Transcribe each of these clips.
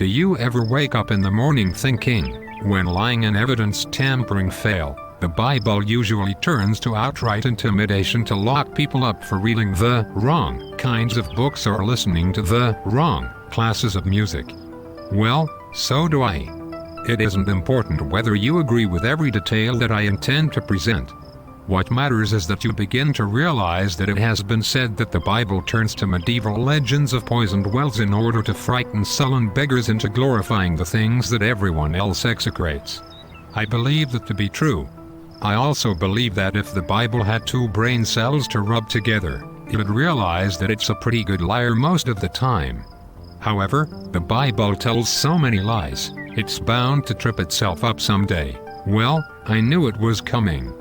Do you ever wake up in the morning thinking, when lying and evidence tampering fail, the Bible usually turns to outright intimidation to lock people up for reading the wrong kinds of books or listening to the wrong classes of music? Well, so do I. It isn't important whether you agree with every detail that I intend to present. What matters is that you begin to realize that it has been said that the Bible turns to medieval legends of poisoned wells in order to frighten sullen beggars into glorifying the things that everyone else execrates. I believe that to be true. I also believe that if the Bible had two brain cells to rub together, it would realize that it's a pretty good liar most of the time. However, the Bible tells so many lies, it's bound to trip itself up someday. Well, I knew it was coming.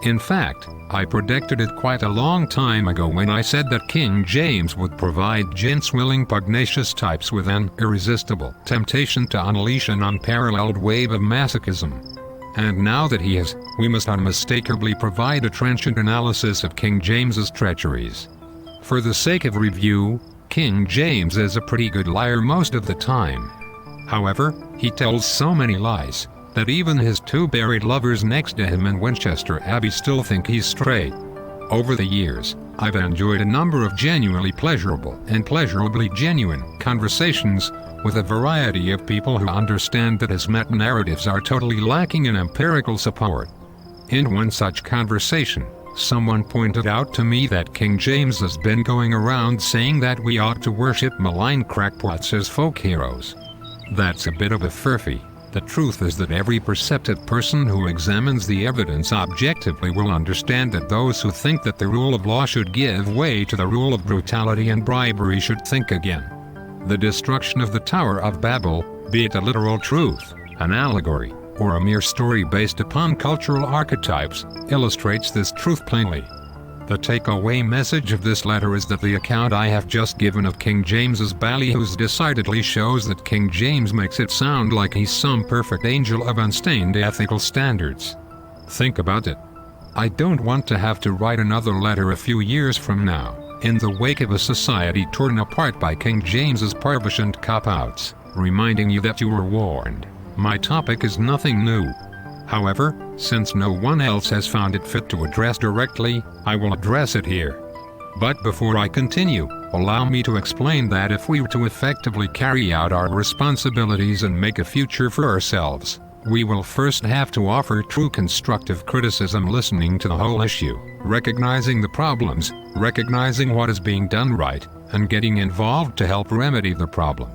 In fact, I predicted it quite a long time ago when I said that King James would provide gents-willing pugnacious types with an irresistible temptation to unleash an unparalleled wave of masochism. And now that he has, we must unmistakably provide a trenchant analysis of King James's treacheries. For the sake of review, King James is a pretty good liar most of the time. However, he tells so many lies that even his two buried lovers next to him in Winchester Abbey still think he's straight. Over the years, I've enjoyed a number of genuinely pleasurable and pleasurably genuine conversations with a variety of people who understand that his meta-narratives are totally lacking in empirical support. In one such conversation, someone pointed out to me that King James has been going around saying that we ought to worship malign crackpots as folk heroes. That's a bit of a furphy. The truth is that every perceptive person who examines the evidence objectively will understand that those who think that the rule of law should give way to the rule of brutality and bribery should think again. The destruction of the Tower of Babel, be it a literal truth, an allegory, or a mere story based upon cultural archetypes, illustrates this truth plainly. The takeaway message of this letter is that the account I have just given of King James's ballyhoos decidedly shows that King James makes it sound like he's some perfect angel of unstained ethical standards. Think about it. I don't want to have to write another letter a few years from now, in the wake of a society torn apart by King James's parvishant cop-outs, reminding you that you were warned. My topic is nothing new. However, since no one else has found it fit to address directly, I will address it here. But before I continue, allow me to explain that if we were to effectively carry out our responsibilities and make a future for ourselves, we will first have to offer true constructive criticism, listening to the whole issue, recognizing the problems, recognizing what is being done right, and getting involved to help remedy the problem.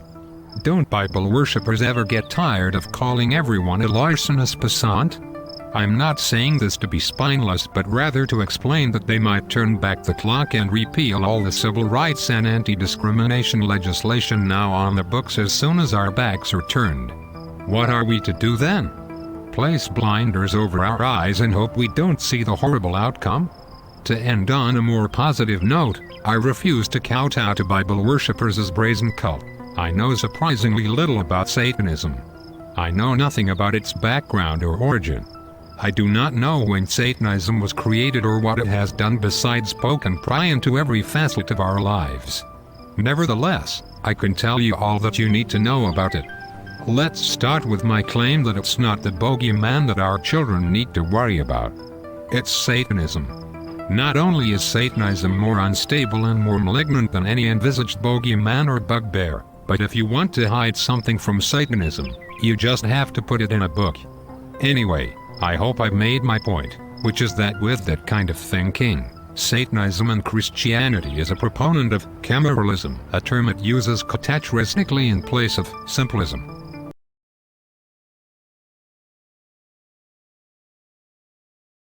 Don't Bible worshippers ever get tired of calling everyone a larcenous passant? I'm not saying this to be spineless, but rather to explain that they might turn back the clock and repeal all the civil rights and anti-discrimination legislation now on the books as soon as our backs are turned. What are we to do then? Place blinders over our eyes and hope we don't see the horrible outcome? To end on a more positive note, I refuse to kowtow to Bible worshippers as brazen cult. I know surprisingly little about Satanism. I know nothing about its background or origin. I do not know when Satanism was created or what it has done besides poke and pry into every facet of our lives. Nevertheless, I can tell you all that you need to know about it. Let's start with my claim that it's not the bogeyman that our children need to worry about. It's Satanism. Not only is Satanism more unstable and more malignant than any envisaged bogeyman or bugbear, but if you want to hide something from Satanism, you just have to put it in a book. Anyway, I hope I've made my point, which is that with that kind of thinking, Satanism and Christianity is a proponent of cameralism, a term it uses categorically in place of simplism.